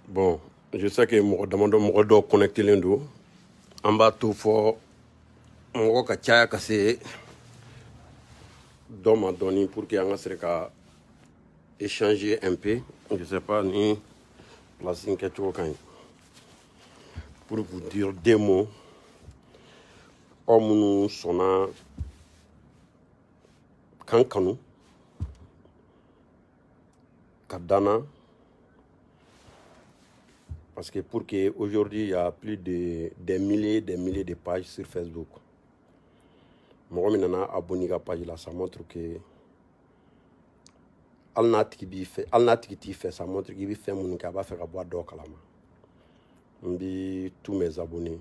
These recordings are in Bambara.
Bon, je sais que mɔgɔ damadɔ mɔgɔ dɔw connectelen don. An b'a to fɔ mɔgɔ ka caya ka se dɔ ma dɔɔni pour que an ka se ka échanger un peu. Je sais pas ni place in kɛcogo ka ɲi. Pour vous dire deux mots. Aw minnu sɔnna kan kanu ka danna. Parce que pour que aujourd'hui il y a plus de des milliers de pages sur Facebook. Mɔgɔ min nana abonné ka page la, ça montre que hali n'a tigi t'i fɛ, ça montre qu'il bɛ fɛn minnu kɛ a b'a fɛ ka bɔ a dɔw kalama. N bɛ tous mes abonnés.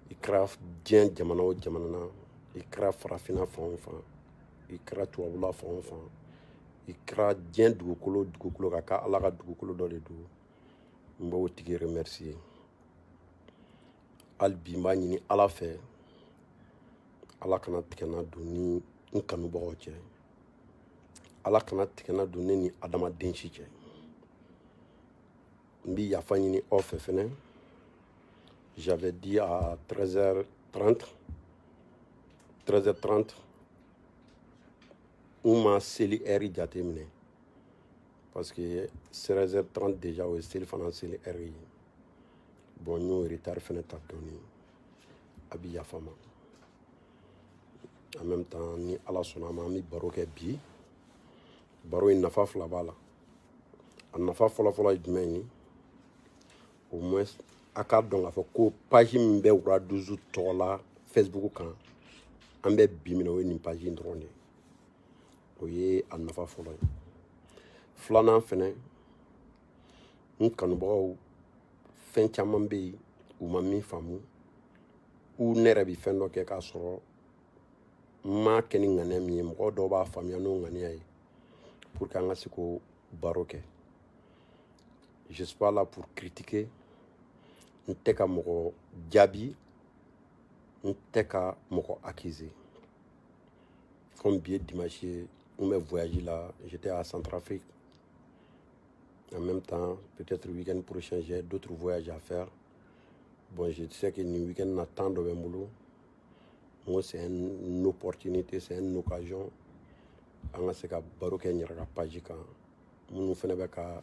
I kɛra diɲɛ jamana o jamana na, i kɛra farafinna fan o fan, i kɛra tubabula fan o fan, i kɛra diɲɛ dugukolo ka kɛ Ala ka dugukolo dɔ de don. N b'o tigi remercier. Hali bi n b'a ɲini Ala fɛ, Ala kana tigɛna don ni n kanubagaw cɛ. Ala kana tigɛna don ne ni adamaden si cɛ. N bɛ yafa ɲini aw fɛ fɛnɛ. J'avais dit à 13h30, n ma seli heure jate minɛ. Parce que 16h30 déjà o ye seli fana seli heure ye. Bon, n y'o retard fɛnɛ ta dɔɔni. A bɛ yafa ma. En même temps, ni Ala sɔnna ma, an bɛ baro kɛ bi. Baro in nafa fila b'a la. A nafa fɔlɔ ye jumɛn ye? Au moins a k'a dɔn k'a fɔ ko page min bɛ Wuraduzu tɔgɔ la Facebook kan, an bɛ bi minɛ o ye nin page in dɔrɔn de ye. O ye a nafa fɔlɔ ye. Filanan fɛnɛ, n kanubagaw fɛn caman bɛ yen u ma min faamu, u ne yɛrɛ bɛ fɛn dɔ kɛ k'a sɔrɔ n m'a kɛ ni ŋaniya min ye, mɔgɔ dɔw b'a faamuya n'o ŋaniya ye pour que an ka se k'o baro kɛ. Je suis pas là pour critiquer. N tɛ ka mɔgɔ jaabi, n tɛ ka mɔgɔ accuser. Comme bi ye dimanche ye, n bɛ voyage la, j'étais à Centrafrique. En même temps, peut-être le week-end prochain, j'ai d'autres voyages à faire. Bon, je sais que le week-end n'a tant de boulot. Moi, c'est une opportunité, c'est une occasion. On a se ka baro kɛ n yɛrɛ ka page kan. Minnu fɛnɛ bɛ ka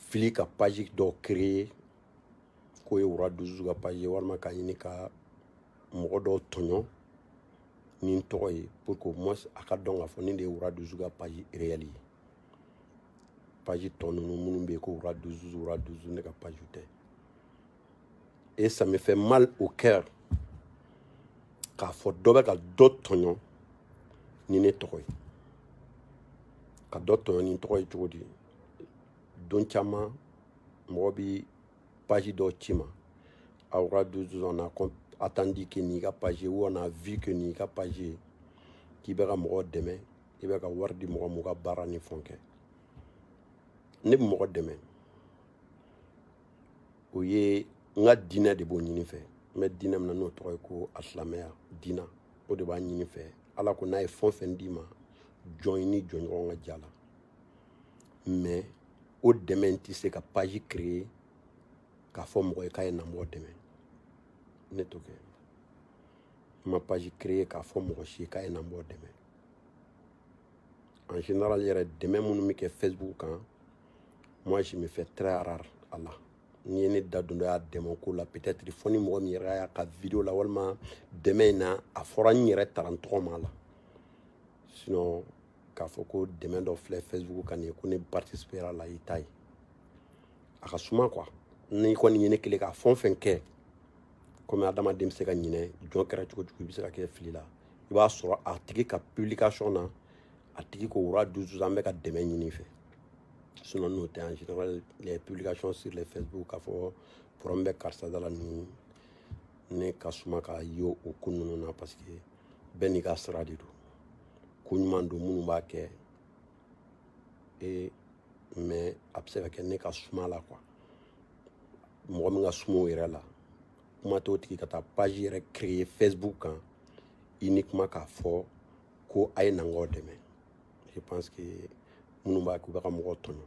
fili ka page dɔ créer k'o ye Wuraduzu ka page ye, walima ka ɲini ka mɔgɔ dɔw tɔɲɔ ni n tɔgɔ ye pour que au moins a ka dɔn k'a fɔ nin de ye Wuraduzu ka page réel ye. Page tɔ ninnu minnu bɛ yen ko Wuraduzu ne ka page tɛ. Et ça me fait mal au cœur k'a fɔ dɔ bɛ ka dɔ tɔɲɔ ni ne tɔgɔ ye. Ka dɔ tɔɲɔ ni n tɔgɔ ye cogo di? Don caman mɔgɔ bɛ page dɔ ci ma. A Wuraduzu, on a attendu que nin ka page ye, ou on a vu que nin ka page ye, k'i bɛ ka mɔgɔ dɛmɛ, i bɛ ka wari di mɔgɔ mun ka baara ni fɛn kɛ. Ne bɛ mɔgɔ dɛmɛ. O ye n ka diinɛ de b'o ɲini fɛ. N bɛ diinɛ min na n'o tɔgɔ ye ko asilamɛya diinɛ. O de b'a ɲini fɛ. Ala ko n'a ye fɛn o fɛn d'i ma, jɔn i ni jɔnɲɔgɔn ka ja la. Mais o dɛmɛ in tɛ se ka page créer k'a fɔ mɔgɔ ye k'a ye na mɔgɔ dɛmɛ. Ne t'o kɛ. N ma page créer k'a fɔ mɔgɔ si ye k'a ye na mɔgɔ dɛmɛ. En général yɛrɛ dɛmɛ minnu bɛ kɛ Facebook kan, moi je me fais très rare à la. Ni ye ne da don dɔ y'a dɛmɛ ko la, peut-être fɔ ni mɔgɔ min yɛrɛ y'a ka vidéo la, walima dɛmɛ in na a fɔra n yɛrɛ taara n tɔgɔ ma la. Sinon k'a fɔ ko dɛmɛ dɔ filɛ Facebook kan nin ye ko ne participer a la, i t'a ye. A ka suma quoi. N'i kɔni ye ne kelen k'a fɛn o fɛn kɛ, comme adamaden bɛ se ka ɲinɛ, jɔn kɛra cogo cogo i bɛ se ka kɛ fili la. I b'a sɔrɔ a tigi ka publication na, a tigi ko Wuraduzu an bɛ ka dɛmɛ ɲini fɛ. Sinon n'o tɛ en général les publications sur les Facebook k'a fɔ problème bɛ karisa da la nin, ne ka suma ka ye o ko ninnu na parce que bɛɛ n'i ka sira de don. Ko ɲuman don minnu b'a kɛ, mais a bɛ se ka kɛ ne ka suma la quoi. Mɔgɔ min ka suma o yɛrɛ la, kuma t'o tigi ka taa page yɛrɛ créer Facebook kan uniquement k'a fɔ ko a ye na n k'aw dɛmɛ. je pense que minnu b'a k'u bɛ ka mɔgɔw tɔɲɔ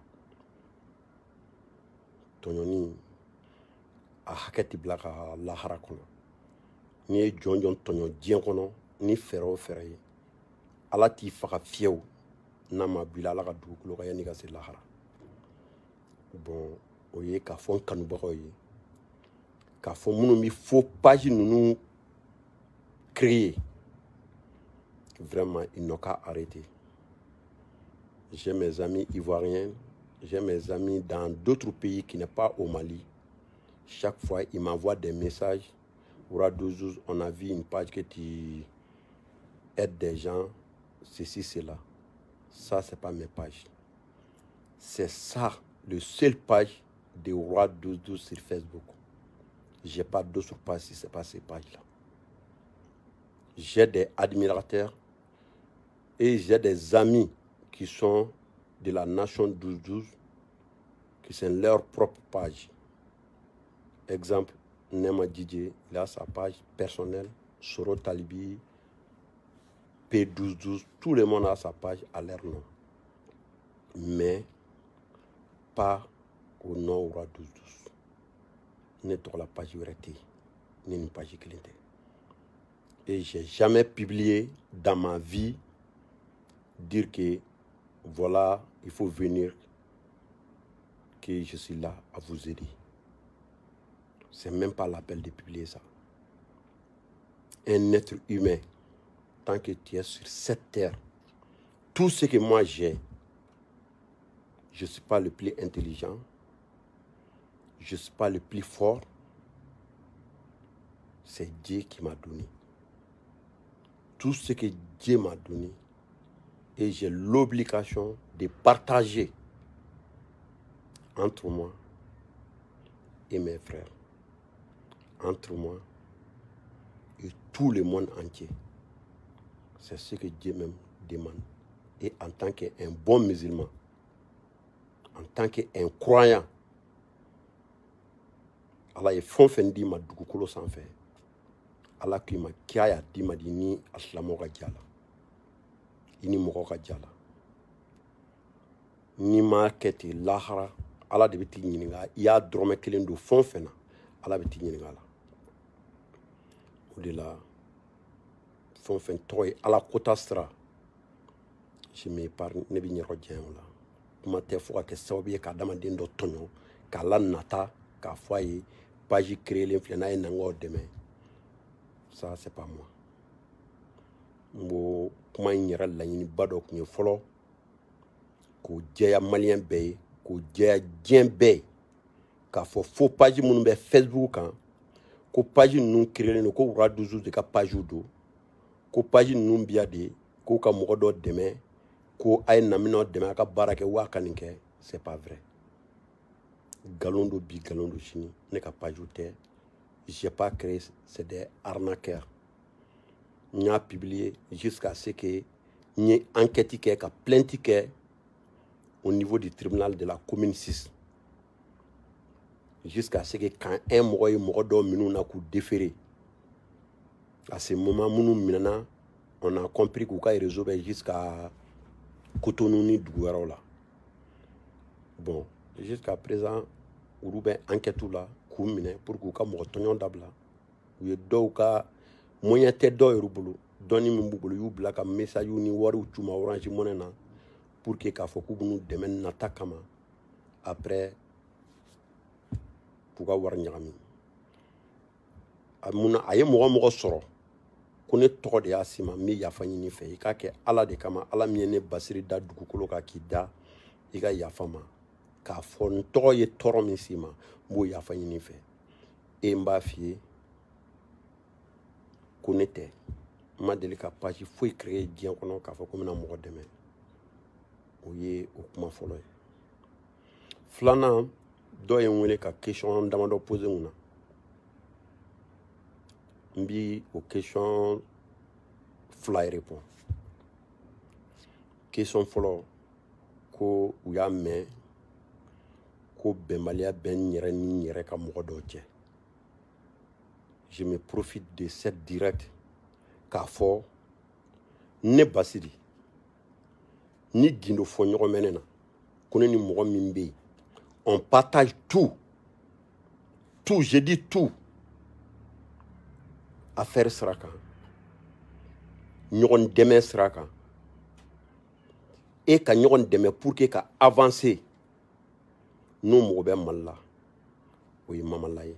tɔɲɔni a hakɛ tɛ bila ka lahara kɔnɔ n'i ye jɔn jɔn tɔɲɔ diɲɛ kɔnɔ ni fɛɛrɛ o fɛɛrɛ ye ala t'i faga fiyewu n'a ma bila ala ka dugukolo kan yanni ka se lahara bon o ye k'a fɔ n kanubagaw ye k'a fɔ minnu bɛ faux page ninnu créer vraiment ils n'ont qu'à arrêter. J'ai mes amis ivoiriens, j'ai mes amis dans d'autres pays qui n'est pas au Mali. Chaque fois, ils m'envoient des messages. Ouradouzouz, on a vu une page que tu aides des gens, ceci, cela. Ça, c'est pas mes pages. C'est ça, le seul page de Ouradouzouz sur Facebook. J'ai pas d'autres pages si c'est pas ces pages-là. J'ai des admirateurs et j'ai des amis qui sont de la nation 12-12, qui sont leur propre page. Exemple, Nema Djidje, il a sa page personnelle, Soro Talibi, P12-12, tout le monde a sa page à leur nom. Mais pas au nom Oura 12-12. N'est pas la page Urete, ni une page Clinton. Et j'ai jamais publié dans ma vie dire que voilà, il faut venir, que je suis là à vous aider. C'est même pas l'appel de publier ça. Un être humain, tant que tu es sur cette terre, tout ce que moi j'ai, je ne suis pas le plus intelligent, je ne suis pas le plus fort, c'est Dieu qui m'a donné. Tout ce que Dieu m'a donné, et j'ai l'obligation de partager entre moi et mes frères, entre moi et tout le monde entier. C'est ce que Dieu même demande. Et en tant qu'un bon musulman, en tant qu'un croyant, Allah est fonfendi ma dugukolo sanfɛ. Allah k'i ma k'a y'a di ma di ni asilamɛw ka jɛ la. I ni mɔgɔw ka jɛ la. N'i ma kɛ ten lahara, Allah de bɛ t'i ɲininka. I y'a dɔrɔmɛ kelen don fɛn o fɛn na, Allah bɛ t'i ɲininka a la. O de la, fɛn o fɛn tɔgɔ ye Allah kota sira, je m'épargne, ne bɛ n yɛrɛ janya o la. Kuma tɛ fo ka kɛ sababu ye ka adamaden dɔ tɔɲɔ, k'a la nata, k'a fɔ a ye page créelen filɛ n'a ye nangaw dɛmɛ. Ça, c'est pas moi. Mo kuma in yɛrɛ laɲiniba dɔ kun ye fɔlɔ k'o jɛya maliyɛn bɛɛ ye k'o jɛya diɲɛ bɛɛ ye k'a fɔ fo page minnu bɛ Facebook kan ko page ninnu créelen don ko Ouradouzouz de ka page don ko page ninnu biya de k'o ka mɔgɔ dɔ dɛmɛ ko a ye naminaw dɛmɛ a ka baara kɛ waa ka nin kɛ c'est pas vrai. Galon do bi galon do sini ne ka page tɛ. J'ai pas créé, c'est des arnaqueurs. N'y a publié jusqu'à ce que n'y enquête qui est plainte au niveau du tribunal de la commune 6. Jusqu'à ce que quand un mois nous n'a coup déféré. À ce moment, nous on a compris qu'on a résolvé jusqu'à Cotonou ni Douguaro là. Bon, jusqu'à présent, on a enquête là. Pour que ka mɔgɔ tɔɲɔ dabila u ye dɔw ka moyen tɛ dɔw yɛrɛ bolo dɔnni min b'u bolo y'u bila ka message ni wariw c'u ma Orange Money na pour que k'a fɔ k'u b'u dɛmɛ nata kama après k'u ka wari ɲagami a ye mɔgɔ mɔgɔ sɔrɔ ko ne tɔgɔ de y'a si ma n bɛ yafa ɲini fɛ i k'a kɛ Ala de kama Ala min ye ne basiri da dugukolo kan k'i da i ka yafa ma k'a fɔ n tɔgɔ ye tɔɔrɔ min s'i ma n b'o yafa ɲini fɛ e n b'a f'i ye ko ne tɛ n ma deli ka page foyi créer diɲɛ kɔnɔ k'a fɔ ko n bɛna mɔgɔ dɛmɛ o ye o kuma fɔlɔ ye filanan dɔ ye n wele ka question damadɔ poser n kunna n bi o question fila ye répond question fɔlɔ ko u y'a mɛn ko bɛnbaliya bɛ n yɛrɛ ni n yɛrɛ ka mɔgɔ dɔw cɛ. Je me profite de cette direct k'a fɔ ne Basiri ni gindo fo ɲɔgɔn mɛnɛ na ko ne ni mɔgɔ min bɛ yen on partage tout je dis tout affaire sira kan ɲɔgɔn dɛmɛ sira kan e ka ɲɔgɔn dɛmɛ pour que ka avancer n'o mɔgɔ bɛ Mali la o ye Mamala ye.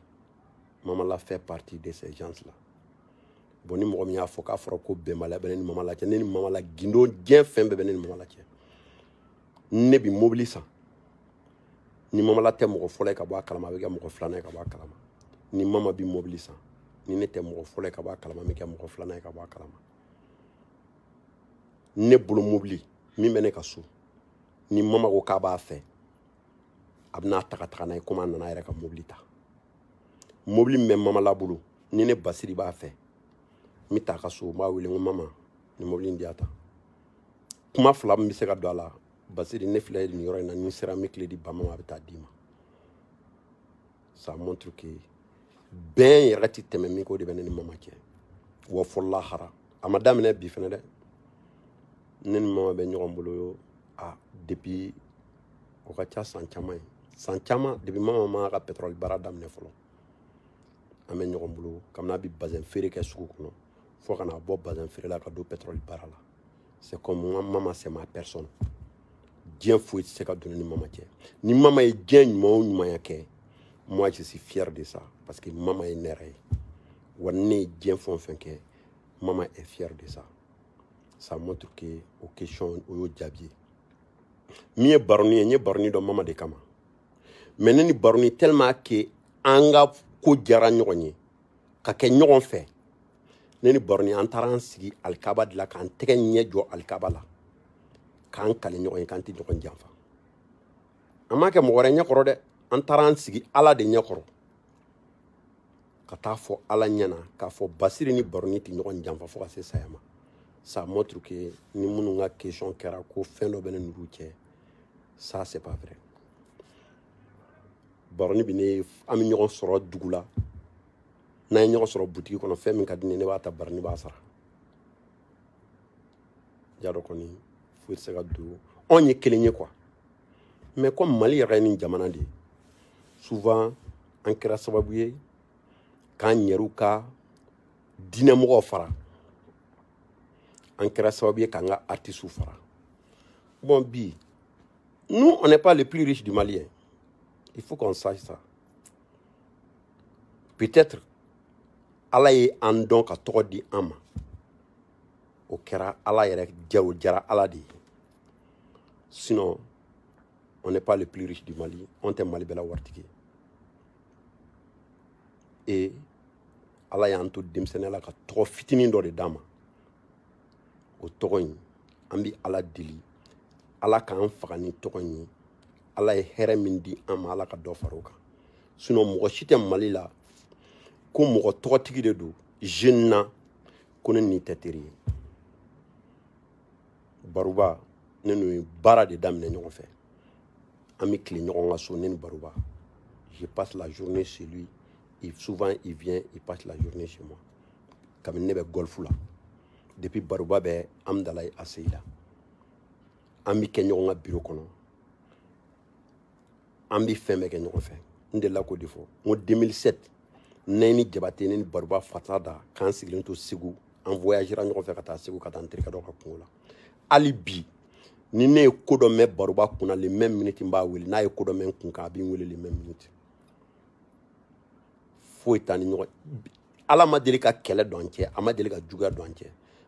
Mamala fait partie de ces gens-là. Bon ni mɔgɔ min y'a fɔ k'a fɔra ko bɛnbaliya bɛ ne ni Mamala cɛ ne ni Mamala gindo diɲɛ fɛn bɛɛ bɛ ne ni Mamala cɛ. Ne bi mobili san ni Mamala tɛ mɔgɔ fɔlɔ ye ka bɔ a kalama a bɛ kɛ mɔgɔ filanan ye ka bɔ a kalama. Ni Mama bi mobili san ni ne tɛ mɔgɔ fɔlɔ ye ka bɔ a kalama a bɛ kɛ mɔgɔ filanan ye ka bɔ a kalama. Ne bolo mobili min bɛ ne ka so ni Mama ko k'a b'a fɛ a bɛna ta ka taga n'a ye komi a nana a yɛrɛ ka mobili ta. Mobili min bɛ Mamala bolo ni ne Basiri b'a fɛ n bɛ taa a ka so n b'a wele n ko Mama ni mobili in di yan ta. Kuma fila min bɛ se ka don a la Basiri ne filɛ nin yɔrɔ in na ni n sera n bɛ tile di ba ma a bɛ taa d'i ma. Ça montre que bɛn yɛrɛ tɛ tɛmɛ min ko de bɛ ne ni Mama cɛ wa fɔ lahara a ma daminɛ bi fɛnɛ dɛ ne ni Mama bɛ ɲɔgɔn bolo depuis o ka ca san caman ye san caman depuis Mama ma ka pétrole baara daminɛ fɔlɔ an bɛ ɲɔgɔn bolo kabini a bɛ bazin feere kɛ sugu kɔnɔ fo ka na bɔ bazin feere la ka don pétrole baara la c'est comme Mama c'est ma personne diɲɛ foyi tɛ se ka don ni Mama cɛ ni Mama ye diɲɛ ɲuman o ɲumanya kɛ moi je suis fier de ça parce que Mama est nère wa ne ye diɲɛ fɛn o fɛn kɛ Mama est fier de ça. Ça montre que aux questions o y'o jaabi ye min ye baroni ye n ye baroni dɔn Mama de kama mais ne ni baroni tellement que an ka ko diyara ɲɔgɔn ye ka kɛ ɲɔgɔn fɛ ne ni baroni an taara an sigi alikaba de la k'an tɛgɛ ɲɛ jɔ alikaba la k'an kale ɲɔgɔn ye k'an tɛ ɲɔgɔn janfa an m'a kɛ mɔgɔ wɛrɛ ɲɛkɔrɔ dɛ an taara an sigi Ala de ɲɛkɔrɔ ka taa fɔ Ala ɲɛna k'a fɔ Basiri ni baroni tɛ ɲɔgɔn janfa fo ka se saya ma. Ça montre que ni minnu ka question kɛra ko fɛn dɔ bɛ ne n'olu cɛ ça c'est pas vrai. Baroni bi ne an bɛ ɲɔgɔn sɔrɔ dugu la n'an ye ɲɔgɔn sɔrɔ butigi kɔnɔ fɛn min ka di ne b'a ta baroni b'a sara jaa dɔ kɔni foyi tɛ se ka don anw ye kelen ye quoi mais comme Mali yɛrɛ ye nin jamana de ye souvent an kɛra sababu ye k'an yɛrɛw ka diinɛmɔgɔw fara an kɛra sababu ye k'an ka artistes fara bon bi nous on n'est pas les plus riches du Mali hein. Il faut qu'on sache ça peut-être Ala ye an dɔn ka tɔgɔ di an ma o kɛra Ala yɛrɛ jago jara Ala de ye sinon on n'est pas les plus riches du Mali on tɛ Mali bɛɛ la waritigi et Ala y'an to denmisɛnniya la ka tɔgɔ fitinin dɔ de d'an ma o tɔgɔ in an bɛ Ala deli Ala k'an faga ni tɔgɔ in ye Ala ye hɛrɛ min di an ma Ala ka dɔ fara o kan sinon mɔgɔ si tɛ Mali la ko mɔgɔ tɔgɔtigi de don jeune na ko ne n'i tɛ teri ye Baruba ne n'o ye baara de daminɛ ɲɔgɔn fɛ an bɛ tile ɲɔgɔn ka so ne ni Baruba je passe la journée chez lui et souvent il vient il passe la journée chez moi kabini ne bɛ golf la depuis Baruba bɛ Amdalaye Aseyi la an bɛ kɛ ɲɔgɔn ka bureau kɔnɔ an bɛ fɛn bɛɛ kɛ ɲɔgɔn fɛ n delila k'o de fɔ n ko 2007 ne ni Jabate ne ni Baruba fata da k'an sigilen to Segu an voyagera ɲɔgɔn fɛ ka taa Segu ka taa n terikɛ dɔ ka kungo la hali bi ni ne ye ko dɔ mɛn Baruba kunna les mêmes minutes n b'a wele n'a ye ko dɔ mɛn n kun kan a bɛ n wele les mêmes minutes foyi t'an ni ɲɔgɔn Ala ma deli ka kɛlɛ don an cɛ a ma deli ka juguya don an cɛ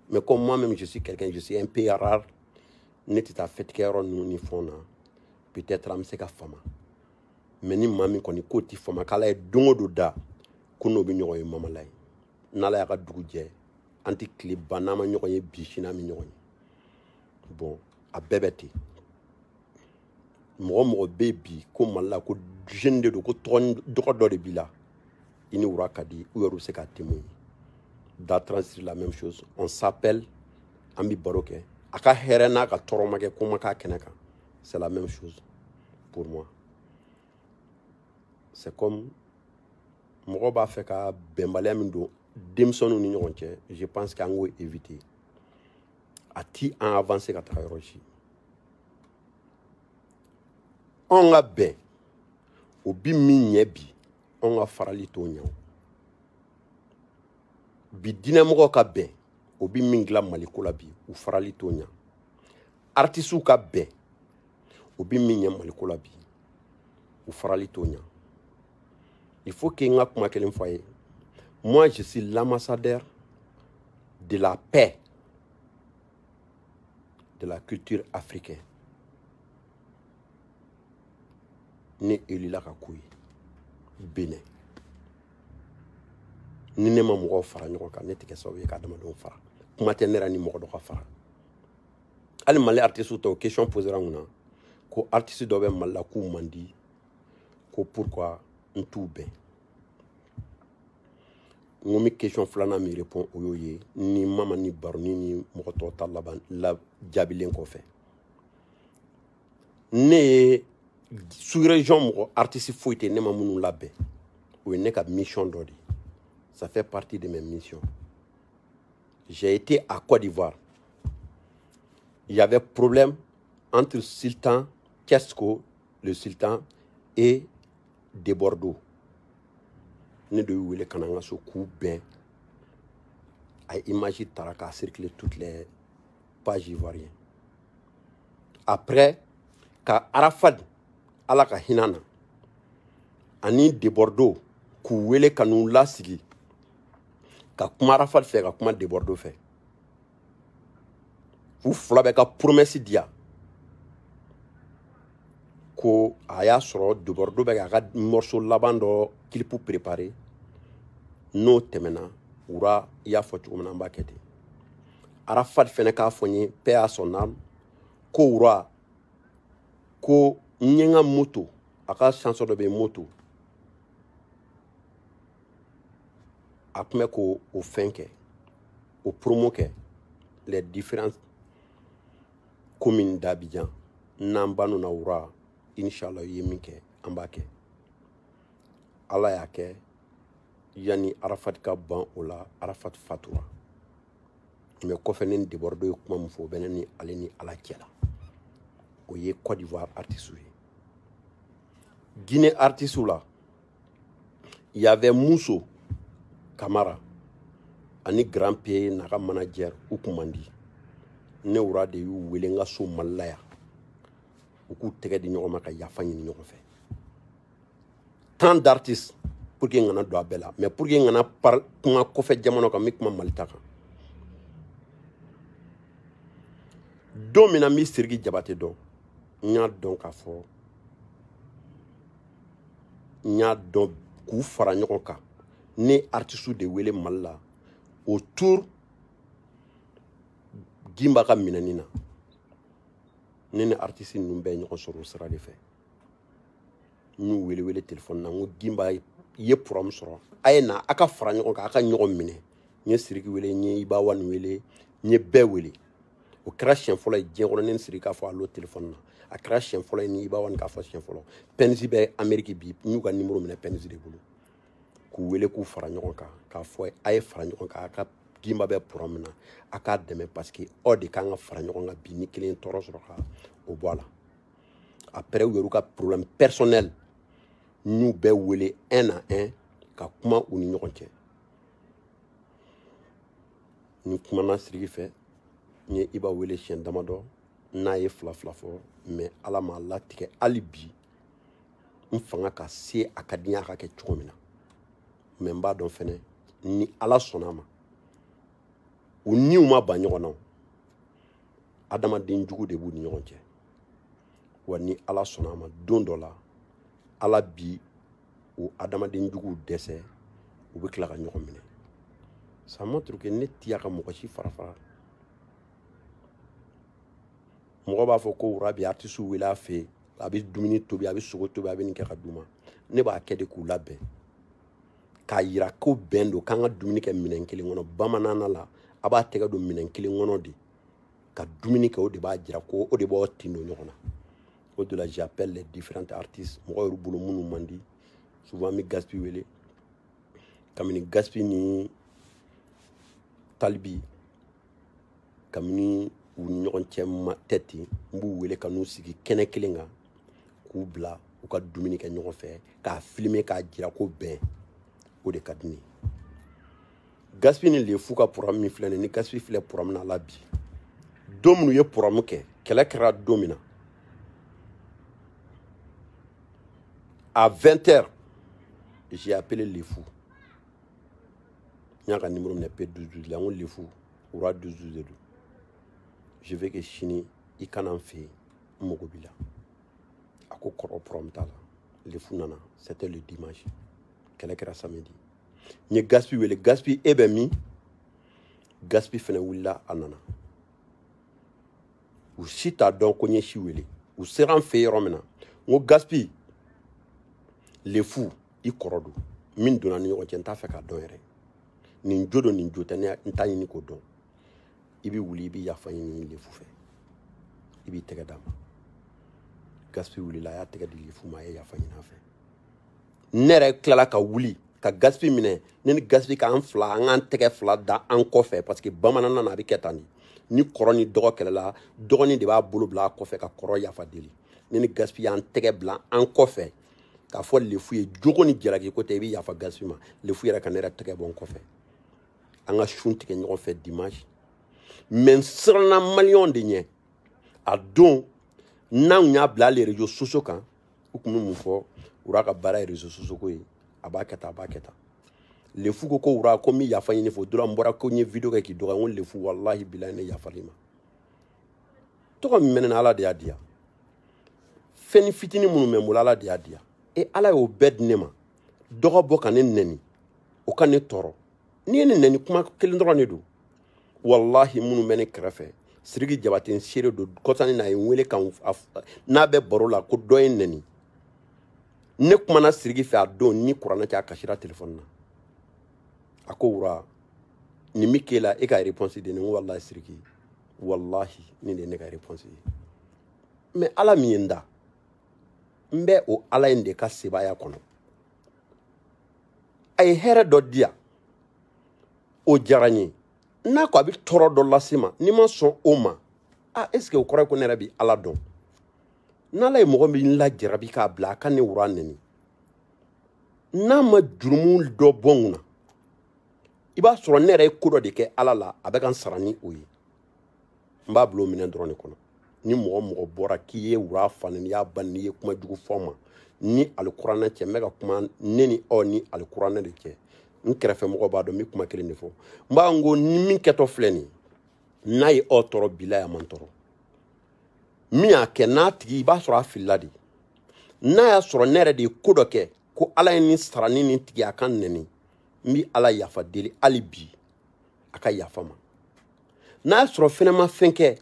mais comme moi-même je suis quelqu'un je suis un peu rare ne tɛ taa fêtikɛyɔrɔ ninnu ni fɛnw na peut-être an bɛ se ka fama mais ni maa min kɔni k'o tɛ fama k'Ala ye don o don da ko n'o bɛ ɲɔgɔn ye Mamala ye n'Ala y'a ka dugu jɛ an tɛ tile ban n'an ma ɲɔgɔn ye bi sini an bɛ ɲɔgɔn ye bon a bɛɛ bɛ ten mɔgɔ mɔgɔ bɛ bi ko Mali la ko jeune de don ko dɔgɔ dɔ de b'i la i ni wura ka di u yɛrɛ bɛ se k'a témoigner da Transistor la même chose on s'appelle an bɛ baro kɛ a ka hɛrɛ n'a ka tɔɔrɔ ma kɛ ko ma k'a kɛnɛ kan c'est la même chose pour moi c'est comme mɔgɔ b'a fɛ ka bɛnbaliya min don denmisɛnninw ni ɲɔgɔn cɛ je pense que an k'o éviter a ti an avancer ka taga yɔrɔ si On a ben obi minye bi on a farali to nya bi dinamo ka ben obi mingla malikola bi u farali to nya artisu ka ben obi minye malikola bi u farali to nya. Il faut que nga kuma kelen foye. Moi je suis l'ambassadeur de la paix de la culture africaine. Ni elila ka kuyi Bénin. Ni ne ma mɔgɔw fara ɲɔgɔn kan ne tɛ sababu ye ka adamadenw fara. Kuma tɛ ne yɛrɛ ni mɔgɔ dɔ ka fara. Hali Mali artiste tɔw question posera n kunna ko artiste dɔ bɛ Mali la k'u man di ko pourquoi n t'u bɛn. N ko mi question filanan mi répond o y'o ye ni mama ni baroni ni mɔgɔ tɔw ta laban la jaabilen kɔfɛ. Ne ye sous-région mɔgɔ artiste foyi tɛ ne ma minnu labɛn o ye ne ka mission dɔ de ye. Ça fait partie de mes missions. J'ai été à Côte d'Ivoire. Il y avait problème entre sultan Kesco, le sultan, et de Bordeaux. Nous devons aller à ce coup ben à imaginer Taraka circuler toutes les pages ivoiriennes. Après, quand Arafat alaka hinana, ani de Bordeaux, kouwele kanu la sigi, ka kuma Arafat fait, ka kuma de Bordeaux fait. Vous flabe ka promesse dia. Ko aya soro de Bordeaux be ka morceau laban do clip préparé. No temena ura ya fo cogo na kete. Arafat fene ka fonye paix à son âme ko ura ko nyenga moto aka chanson de be moto apme ko au finke au promo ke les différentes communes d'Abidjan nambano na ura inshallah yeminke ambake ala yake yani Arafat ka ban ola Arafat fatura mais ko fenen de Bordeaux kuma mu fo beneni aleni ala kiela o ye Côte d'Ivoire artiste. Guinée artiste là il y avait Mousso Camara ani grand pays naka manager ou kumandi ne ura de yu welenga so malaya ou ku tege di ñogoma ka yafa ñi ñogo fe tant d'artistes pour que ngana do abela mais pour que ngana par kuma ko fe jamono ka mi kuma maltaka domina mi Siriki Jabate do nya don ka fo nya don ku fara ñogo ka ni artiste de wele malla autour gimba ka minanina ni artiste nu be ñogo soro sara de fe ñu wele téléphone na ngo gimba ye prom soro ayena aka fara ñogo ka aka ñogo mine ñe Siriki wele ñe iba wan wele ñe be wele o crash en fola jengo nen Sirika fo allo téléphone na a crash en fola ni iba wan ka fo chen fola penzi be Amerique bi ñu ka numéro mine penzi de bulu ku wele ku fara ñogo ka fo ay fara ñogo ka aka gimba be promena aka deme parce que o de kan fara ñogo bi ni kelen toro soro ka o voilà après weru ka problème personnel ñu be wele un à un ka kuma u ni ñogo che ni kuma na Siriki fe ni iba wele chien damado na ye fla fo mais ala ma latike alibi mfanga ka se akadinya ka ke chomina mais mba don fene ni ala sonama u ni uma ba ñogona adama den jugu de bu ni ñogonche wa ni ala sonama don dola ala bi o adama den jugu desse u be kila ka ñogomine ça montre que ne tiya ka mokoshi farafara mɔgɔ b'a fɔ ko wura bi artiste wele a fɛ a bɛ dumuni tobi a bɛ sogo tobi a bɛ nin kɛ ka d'u ma ne b'a kɛ de k'u labɛn k'a yira ko bɛn don k'an ka dumuni kɛ minɛn kelen kɔnɔ bamanana la a b'a tɛgɛ don minɛn kelen kɔnɔ de ka dumuni kɛ o de b'a jira ko o de b'aw tin don ɲɔgɔn na o de la j'appelle les différents artistes mɔgɔ yɛrɛ bolo minnu man di souvent an bɛ Gaspi wele kabini Gaspi ni Talibi kabini u ni ɲɔgɔn cɛ ma tɛti n b'u wele ka n'u sigi kɛnɛ kelen kan k'u bila u ka dumuni kɛ ɲɔgɔn fɛ k'a filmer k'a jira ko bɛn o de ka di ne ye. Gaspi ni lefu ka programme min filɛ ni Gaspi filɛ programme na la bi don minnu ye programme kɛ kɛlɛ kɛra don min na à 20h j'ai appelé lefu n y'a ka numéro minɛ P12 la n ko lefu Wura 12 de don je veux que sini i kana n fɛ yen n mago b'i la a ko kɔrɔ programme t'a la lefu nana c'était le dimanche kɛlɛ kɛra samedi n ye Gaspi wele Gaspi e bɛ min Gaspi fɛnɛ wulila a nana u si t'a dɔn ko n ye si wele u sera n fɛ yɔrɔ min na n ko Gaspi lefu i kɔrɔ don min donna ni ɲɔgɔn cɛ n t'a fɛ k'a dɔn yɛrɛ nin jo don nin jo tɛ n t'a ɲini k'o dɔn i bɛ wuli i bɛ yafa ɲini lefu fɛ i b'i tɛgɛ d'a ma Gaspi wulila a y'a tɛgɛ di lefu ma a ye yafa ɲini a fɛ ne yɛrɛ tilala ka wuli ka Gaspi minɛ ne ni Gaspi k'an fila an k'an tɛgɛ fila da an kɔfɛ parce que bamanankan na a bɛ kɛ tan de ni kɔrɔ ni dɔgɔ kɛlɛla dɔgɔnin de b'a bolo bila a kɔfɛ ka kɔrɔ yafa deli ne ni Gaspi y'an tɛgɛ bila an kɔfɛ k'a fɔ lefu ye jogo ni jalaki ko tɛ i bɛ yafa Gaspi ma lefu yɛrɛ ka ne yɛrɛ tɛgɛ bɔ n kɔfɛ an ka sun tigɛ ɲɔgɔn fɛ dimanche mais n siranna maliyɛnw de ɲɛ a don n'anw y'a bila hali réseaux sociaux kan u tun bɛ mun fɔ Wura ka baara ye réseaux sociaux ko ye a b'a kɛ tan a b'a kɛ tan lefu ko Wura ko n bɛ yafa ɲini fɔ dɔrɔn n bɔra ko n ye vidéo kɛ k'i dɔgɔya n ko lefu walahi bilahi ne yafal'i ma tɔgɔ min mɛnɛ na Ala de y'a di yan fɛn fitinin minnu bɛ n bolo Ala de y'a di yan e Ala y'o bɛɛ di ne ma dɔgɔ bɔ ka ne nɛni o ka ne tɔɔrɔ ni ye ne nɛni kuma kelen dɔrɔn de don wallahi minnu bɛ ne kɛrɛfɛ Sidiki Jabate n seere don kɔsani na a ye n wele n'a bɛ baro la ko dɔ ye n nɛni ne kumana Sidiki fɛ a don ni kuranɛ cɛ a kasira téléphone na a ko Wura nin mi k'e la e ka réponse de ne n ko wallahi Sidiki wallahi nin de ye ne ka réponse ye mais Ala min ye n da n bɛ o Ala in de ka sebaya kɔnɔ a ye hɛrɛ dɔ di yan o diyara n ye n'a ko a bɛ tɔɔrɔ dɔ lase ma ni ma sɔn o ma est ce que o kɔrɔ ye ko ne yɛrɛ bɛ Ala dɔn n'Ala ye mɔgɔ min lajarabi k'a bila a ka ne Wura nɛni n'a ma jurumu dɔ bɔ n kunna i b'a sɔrɔ ne yɛrɛ ye ko dɔ de kɛ Ala la a bɛ ka n sara ni o ye n b'a bila o minɛn dɔrɔn de kɔnɔ ni mɔgɔ mɔgɔ bɔra k'i ye Wura fa nɛni i y'a ba n'i ye kuma jugu fɔ ma ni alikuranɛ cɛ n bɛ ka kuma ne ni aw ni alikuranɛ de cɛ n kɛrɛfɛ mɔgɔ b'a dɔn n bɛ kuma kelen de fɔ n b'a ngo ni min kɛtɔ filɛ nin n'a ye aw tɔɔrɔ bilahi a man tɔɔrɔ min y'a kɛ n'a tigi i b'a sɔrɔ a filila de n'a y'a sɔrɔ ne yɛrɛ de ye ko dɔ kɛ ko Ala ye nin sara ni nin tigi a ka nɛni n bɛ Ala yafa deli hali bi a ka yafa ma n'a y'a sɔrɔ fɛnɛ ma fɛn kɛ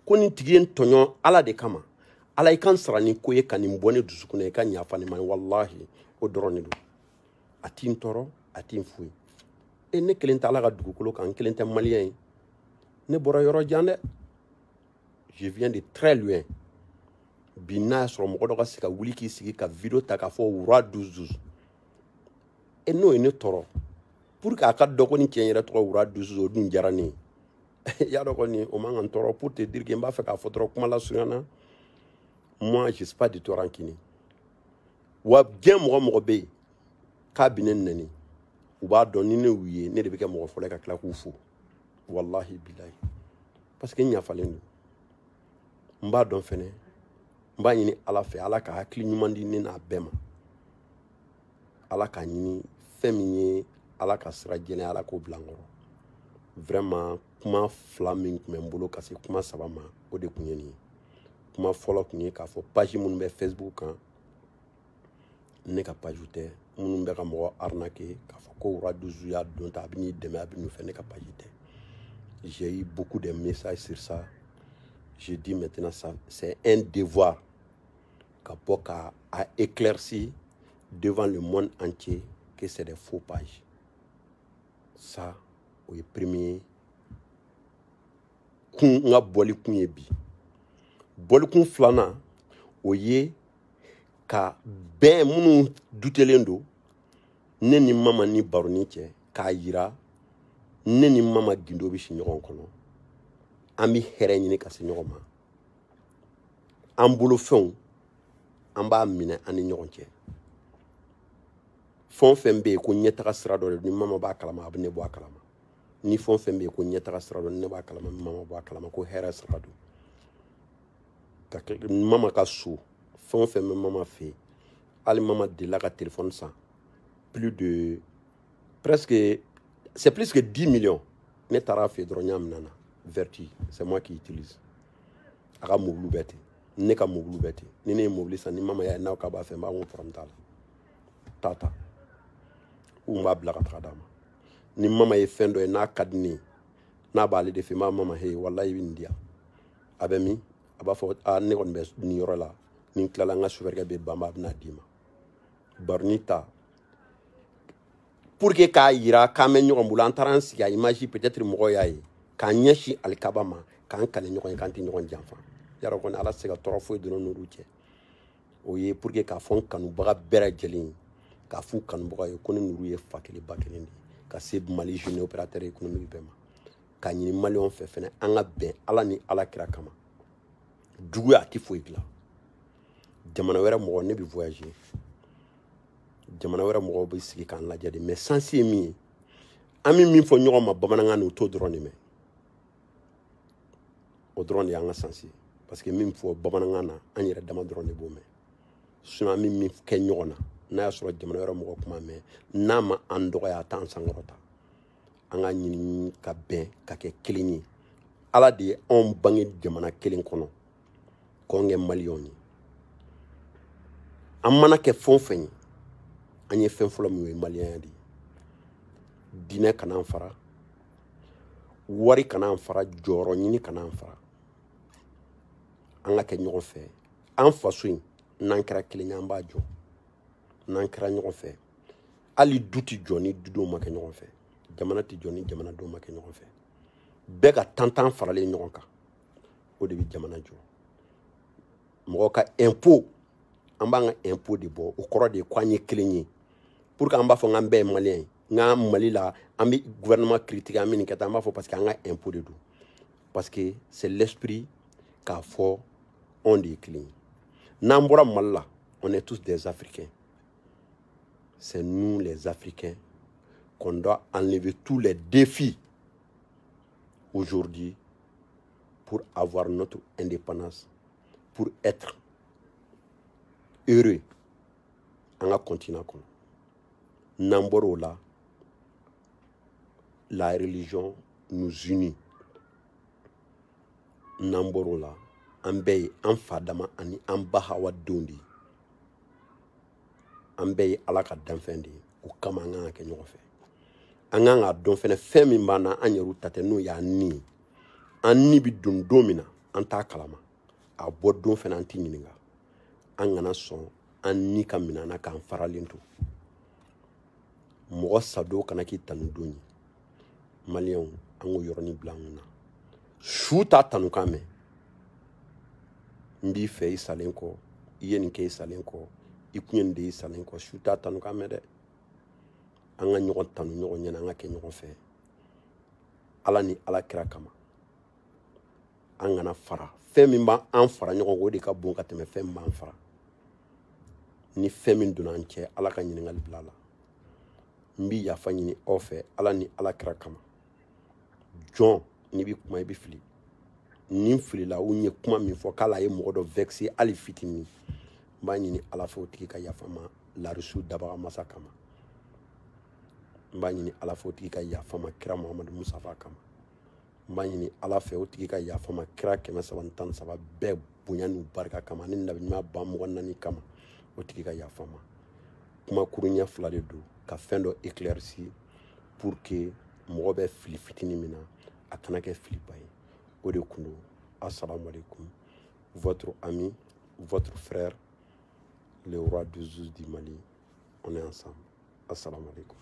ko nin tigi ye n tɔɲɔ Ala de kama Ala i ka n sara ni ko ye ka nin bɔ ne dusukun na i ka yafa ne ma wallahi o dɔrɔn de don a t'i n tɔɔrɔ a t'i n foyi ne kelen tɛ Ala ka dugukolo kan n kelen tɛ maliyɛn ye ne bɔra yɔrɔ jan dɛ je viens de très loin bi n'a y'a sɔrɔ mɔgɔ dɔ ka se ka wuli k'i sigi ka vidéo ta k'a fɔ Wura 12 n'o ye ne tɔɔrɔ pour que a ka dɔn ko ni cɛ yɛrɛ tɔgɔ Wura 12 o dun diyara ne ye y'a dɔn kɔni o man kan tɔɔrɔ pour te dire que n b'a fɛ k'a fɔ dɔrɔn kuma lasurunya na moi je suis pas du tout rancunier wa diɲɛ mɔgɔ mɔgɔ bɛ yen k'a bɛ ne nɛni u b'a dɔn ni ne y'u ye ne de bɛ kɛ mɔgɔ fɔlɔ ye ka tila k'u fo wallahi bilahi parce que n yafalen don n b'a dɔn fɛnɛ n b'a ɲini Ala fɛ Ala ka hakili ɲuman di ne n'a bɛɛ ma Ala k'a ɲini fɛn min ye Ala ka sira jɛnɛ Ala k'o bila n kɔrɔ vraiment kuma fila min tun bɛ n bolo ka se kuma 3 ma o de tun ye nin ye kuma fɔlɔ tun ye k'a fɔ page minnu bɛ Facebook kan ne ka page tɛ minnu bɛ ka mɔgɔ arnaquer k'a fɔ ko Wura 12 y'a don ta a bɛ n'i dɛmɛ a bɛ nin fɛ ne ka page tɛ j'ai eu beaucoup de messages sur ça je dis maintenant ça c'est un devoir ka bɔ ka éclaircir devant le monde entier que c'est des faux pages ça o ye premier kun n ka bɔli kun ye bi bɔli kun filanan o ye ka bɛn minnu dutelen don ne ni mama ni baroni cɛ k'a yira ne ni mama gindo bɛ si ɲɔgɔn kɔnɔ an bɛ hɛrɛ ɲini ka se ɲɔgɔn ma an bolo fɛnw an b'a minɛ an ni ɲɔgɔn cɛ fɛn o fɛn bɛ yen ko ɲɛtaga sira dɔ de ni mama b'a kalama a bɛ ne bɔ a kalama ni fɛn o fɛn bɛ yen ko ɲɛtaga sira dɔ ni ne b'a kalama ni mama bɔ a kalama ko hɛrɛ sira don ka mama ka so fɛn o fɛn bɛ mama fɛ yen hali mama delila ka téléphone san c'est plus que 10 millions ne taara fɛ dɔrɔn ɲa minɛ na Vertu c'est moi qui utilise a ka mobile bɛɛ ten ne ka mobile bɛɛ ten ni ne ye mobile san ni mama y'a ye n'aw ka b'a fɛ n b'a n ko problème t'a la tata ou n b'a bila ka taga d'a ma ni mama ye fɛn dɔ ye n'a ka di ne ye n'a b'ale de fɛ n b'a mama hey wallahi i bɛ nin di yan a bɛ min a b'a fɔ ne kɔni bɛ nin yɔrɔ la ni n tilala n ka sufɛrikɛ bɛ ban a bɛna d'i ma bari ni ta pour que k'a yira k'an bɛ ɲɔgɔn bolo an taara an sigi a image peut-être mɔgɔw y'a ye k'an ɲɛsin alikaba ma k'an kale ɲɔgɔn ye k'an tɛ ɲɔgɔn janfa yarɔ kɔni ala se ka tɔɔrɔ foyi dɔrɔn n'olu cɛ o ye pour que k'a fɔ n kanubaga bɛɛ lajɛlen ye k'a f'u kanubaga ye ko ne n'olu ye fa kelen ba kelen de ye ka se Mali jeune opérateur économique bɛɛ ma ka ɲini maliyɛnw fɛ fɛnɛ an ka bɛn ala ni ala kira kama juguya a tɛ foyi dilan jamana wɛrɛ mɔgɔ ne bɛ voyager jamana wɛrɛ mɔgɔw bɛ sigi k'an lajɛ de mais sansi ye min ye an bɛ min fɔ ɲɔgɔn ma bamanankan na o t'o dɔrɔn de mɛn o dɔrɔn de y'an ka sansi ye parce que min fɔ bamanankan na an yɛrɛ dama dɔrɔn de b'o mɛn sinon an bɛ min kɛ ɲɔgɔn na n'a y'a sɔrɔ jamana wɛrɛ mɔgɔ kuma mɛn n'a ma an dɔgɔya a t'an sankɔrɔta an ka ɲini ka bɛn ka kɛ kelen ye ala de ye anw bange jamana kelen kɔnɔ k'anw kɛ maliyɛnw ye an mana kɛ fɛn o fɛn ye an ye fɛn fɔlɔ min ye maliyɛnya de ye diinɛ kana an fara wari kana an fara jɔyɔrɔ ɲini kana an fara an ka kɛ ɲɔgɔn fɛ an faso in n'an kɛra kelen ye an b'a jɔ n'an kɛra ɲɔgɔn fɛ hali du tɛ jɔ ni dudenw ma kɛ ɲɔgɔn fɛ jamana tɛ jɔ ni jamanadenw ma kɛ ɲɔgɔn fɛ bɛɛ ka tantan faralen ɲɔgɔn kan o de bɛ jamana jɔ mɔgɔ ka impôt an b'an ka impôt de bɔ o kɔrɔ de ye k'an ye kelen ye pour que an b'a fɔ k'an bɛɛ ye maliyɛn ye nka Mali la an bɛ gouvernement critiquer an bɛ nin kɛ tan an b'a fɔ parce que an ka impôt de don parce que c'est l'esprit k'a fɔ anw de ye kelen ye n'an bɔra Mali la on est tous des Africains c'est nous les Africains qu'on doit enlever tous les défis aujourd'hui pour avoir notre indépendance, pour être heureux en un continent. Namborola, la religion nous unit. Namborola, Ambey, Amfadama, Ani Ambahawa Dondi. Ambey alaka danfendi, ou kamanga kenyofe. Anganga donfene femi mbana anyeru tatenu ya ni. Anni bi domina, anta kalama. A bo donfene anti nininga. Angana son, anni kamina na kan faralintu. Mɔgɔ sado kana k'i tanu doni maliyɛnw an k'o yɔrɔnin bila an kunna su t'a tanukan mɛn n b'i fɛ i salen kɔ i ye nin kɛ i salen kɔ i kun ye nin de i salen kɔ su t'a tanukan mɛn dɛ an ka ɲɔgɔn tanu ɲɔgɔn ɲɛna an ka kɛ ɲɔgɔn fɛ ala ni ala kira kama an kana fara fɛn min b'an fara ɲɔgɔn kan o de ka bon ka tɛmɛ fɛn min b'an fara ni fɛn min donna an cɛ ala ka ɲininkali bila a la n b'i yafa ɲini aw fɛ ala ni ala kira kama jɔn n'i bi kuma i bi fili ni n filila u ye kuma min fɔ k'ala ye mɔgɔ dɔ vexé hali fitinin n b'a ɲini ala fɛ o tigi ka yafa ma larisu dabaga masa kama n b'a ɲini ala fɛ o tigi ka yafa ma kira muhamadu musafa kama n b'a ɲini ala fɛ o tigi ka yafa ma kira 313 bɛɛ bonya n'u barika kama ni nabi ɲuman ba 24 kama o tigi ka yafa ma kuma kuruɲɛ 2 de don ka fɛn dɔ éclairci pour que mɔgɔ bɛ fili fitinin min na a kana kɛ filiba ye o de kun don assalamu alaikum votre ami votre frère le roi de Zouz du Mali on est ensemble assalamu alaikum